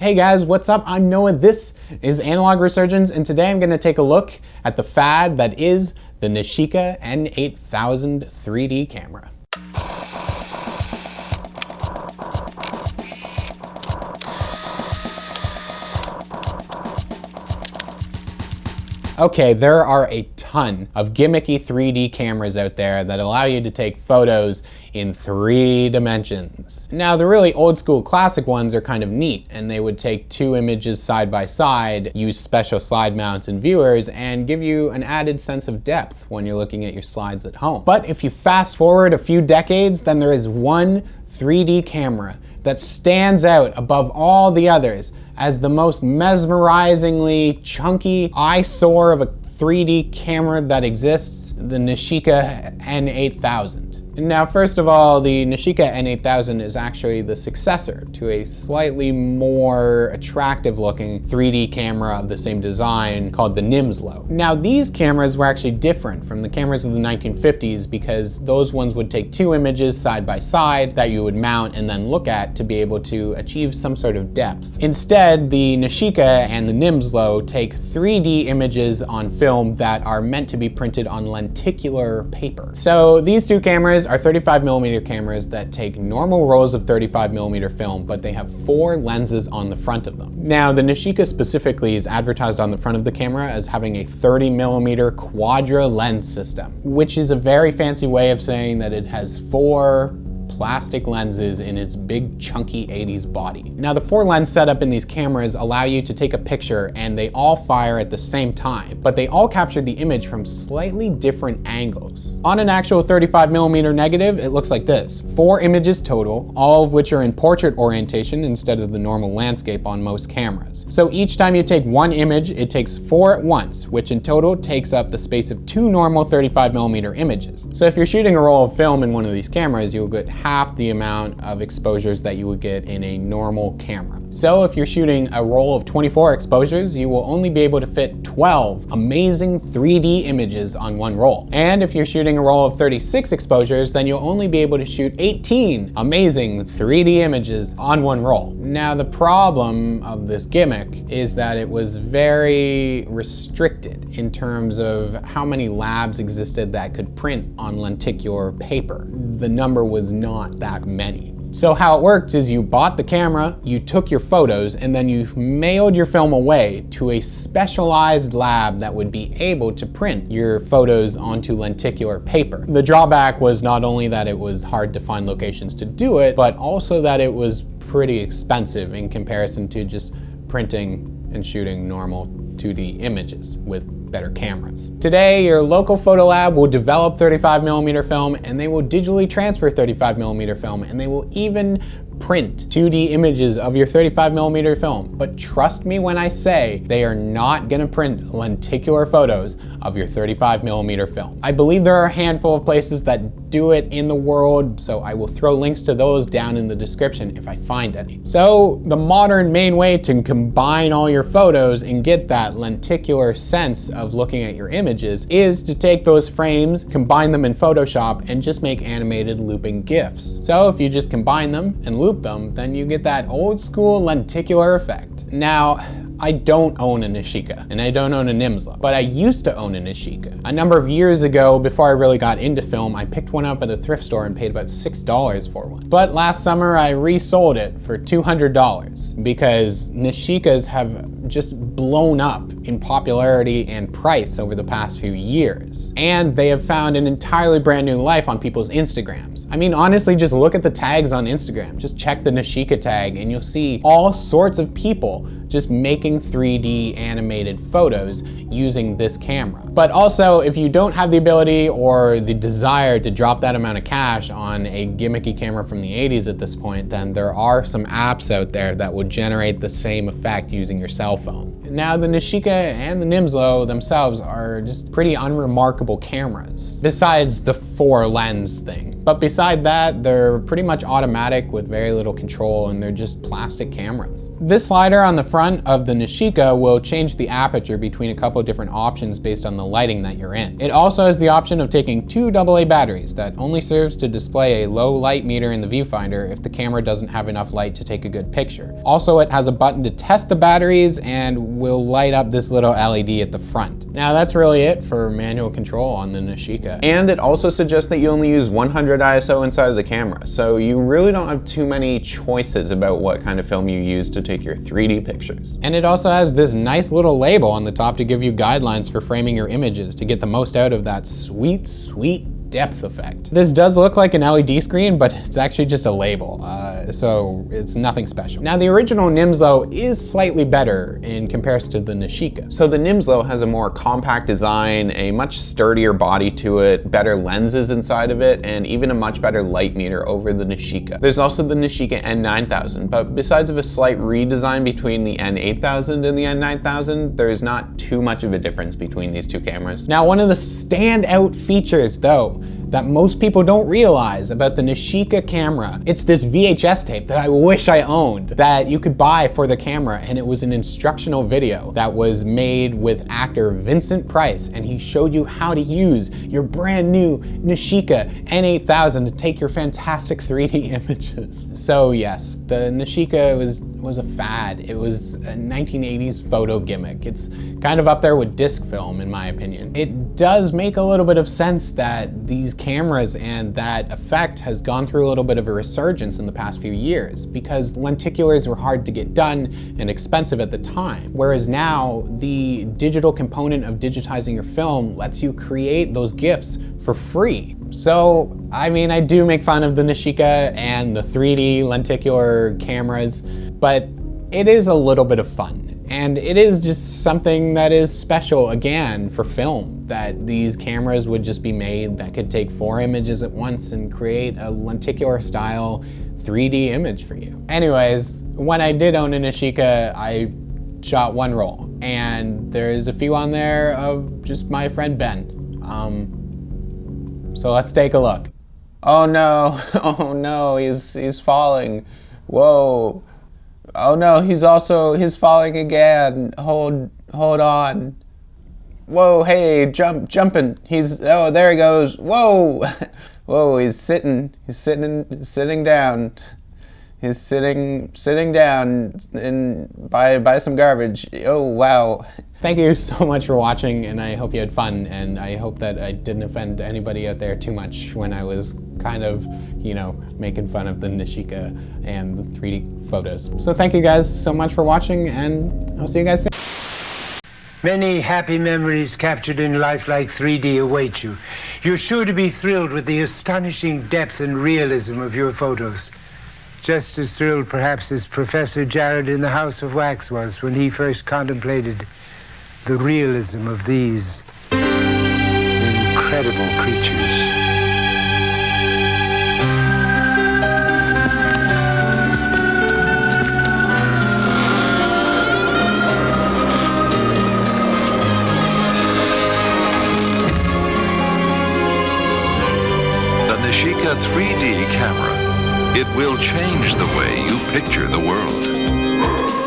Hey guys, what's up? I'm Noah. This is Analog Resurgence, and today I'm going to take a look at the fad that is the Nishika A8000 3D camera. Okay, there are a ton of gimmicky 3D cameras out there that allow you to take photos in 3 dimensions. Now, the really old school classic ones are kind of neat, and they would take 2 images side by side, use special slide mounts and viewers, and give you an added sense of depth when you're looking at your slides at home. But if you fast forward a few decades, then there is one 3D camera that stands out above all the others as the most mesmerizingly chunky eyesore of a 3D camera that exists, the Nishika A8000. Now, first of all, the Nishika A8000 is actually the successor to a slightly more attractive looking 3D camera of the same design called the Nimslo. Now, these cameras were actually different from the cameras of the 1950s because those ones would take 2 images side by side that you would mount and then look at to be able to achieve some sort of depth. Instead, the Nishika and the Nimslo take 3D images on film that are meant to be printed on lenticular paper. So these two cameras are 35mm cameras that take normal rolls of 35mm film, but they have 4 lenses on the front of them. Now, the Nishika specifically is advertised on the front of the camera as having a 30mm quadra lens system, which is a very fancy way of saying that it has 4 plastic lenses in its big chunky 80s body. Now, the 4 lens setup in these cameras allow you to take a picture and they all fire at the same time, but they all capture the image from slightly different angles. On an actual 35mm negative, it looks like this. 4 images total, all of which are in portrait orientation instead of the normal landscape on most cameras. So each time you take 1 image, it takes 4 at once, which in total takes up the space of 2 normal 35mm images. So if you're shooting a roll of film in one of these cameras, you'll get half the amount of exposures that you would get in a normal camera. So if you're shooting a roll of 24 exposures, you will only be able to fit 12 amazing 3D images on one roll. And if you're shooting a roll of 36 exposures, then you'll only be able to shoot 18 amazing 3D images on one roll. Now, the problem of this gimmick is that it was very restricted in terms of how many labs existed that could print on lenticular paper. The number was not that many. So how it worked is you bought the camera, you took your photos, and then you mailed your film away to a specialized lab that would be able to print your photos onto lenticular paper. The drawback was not only that it was hard to find locations to do it, but also that it was pretty expensive in comparison to just printing and shooting normal 2D images with better cameras. Today, your local photo lab will develop 35mm film, and they will digitally transfer 35mm film, and they will even print 2D images of your 35mm film. But trust me when I say they are not gonna print lenticular photos of your 35mm film. I believe there are a handful of places that do it in the world, so I will throw links to those down in the description if I find any. So the modern main way to combine all your photos and get that lenticular sense of looking at your images is to take those frames, combine them in Photoshop, and just make animated looping GIFs. So if you just combine them and loop them, then you get that old school lenticular effect. Now, I don't own a Nishika, and I don't own a Nimslo, but I used to own a Nishika. A number of years ago, before I really got into film, I picked one up at a thrift store and paid about $6 for one. But last summer, I resold it for $200 because Nishikas have just blown up in popularity and price over the past few years. And they have found an entirely brand new life on people's Instagrams. I mean, honestly, just look at the tags on Instagram. Just check the Nishika tag and you'll see all sorts of people just making 3D animated photos using this camera. But also, if you don't have the ability or the desire to drop that amount of cash on a gimmicky camera from the 80s at this point, then there are some apps out there that would generate the same effect using your cell phone. Now, the Nishika and the Nimslo themselves are just pretty unremarkable cameras, besides the 4 lens thing. But beside that, they're pretty much automatic with very little control, and they're just plastic cameras. This slider on the front of the Nishika will change the aperture between a couple of different options based on the lighting that you're in. It also has the option of taking two AA batteries that only serves to display a low light meter in the viewfinder if the camera doesn't have enough light to take a good picture. Also, it has a button to test the batteries and will light up this little LED at the front. Now that's really it for manual control on the Nishika. And it also suggests that you only use 100 ISO inside of the camera, so you really don't have too many choices about what kind of film you use to take your 3D pictures. And it also has this nice little label on the top to give you guidelines for framing your images to get the most out of that sweet, sweet depth effect. This does look like an LED screen, but it's actually just a label, so it's nothing special. Now the original Nimslo is slightly better in comparison to the Nishika. So the Nimslo has a more compact design, a much sturdier body to it, better lenses inside of it, and even a much better light meter over the Nishika. There's also the Nishika N9000, but besides of a slight redesign between the N8000 and the N9000, there's not too much of a difference between these two cameras. Now one of the standout features though, that most people don't realize about the Nishika camera, it's this VHS tape that I wish I owned that you could buy for the camera, and it was an instructional video that was made with actor Vincent Price, and he showed you how to use your brand new Nishika N8000 to take your fantastic 3D images. So yes, the Nishika was a fad. It was a 1980s photo gimmick. It's kind of up there with disc film in my opinion. It does make a little bit of sense that these cameras and that effect has gone through a little bit of a resurgence in the past few years because lenticulars were hard to get done and expensive at the time. Whereas now the digital component of digitizing your film lets you create those GIFs for free. So, I mean, I do make fun of the Nishika and the 3D lenticular cameras, but it is a little bit of fun. And it is just something that is special, again, for film, that these cameras would just be made that could take 4 images at once and create a lenticular style 3D image for you. Anyways, when I did own a Nishika, I shot 1 roll, and there's a few on there of just my friend Ben. So let's take a look. Oh no, oh no, he's falling. Whoa. Oh no, he's falling again. Hold on. Whoa, hey, jumping. Oh, there he goes. Whoa. Whoa, he's sitting down. He's sitting down by some garbage. Oh, wow. Thank you so much for watching, and I hope you had fun, and I hope that I didn't offend anybody out there too much when I was kind of, you know, making fun of the Nishika and the 3D photos. So thank you guys so much for watching, and I'll see you guys soon. Many happy memories captured in lifelike 3D await you. You're sure to be thrilled with the astonishing depth and realism of your photos. Just as thrilled, perhaps, as Professor Jared in the House of Wax was when he first contemplated the realism of these incredible creatures. The Nishika 3D camera. It will change the way you picture the world.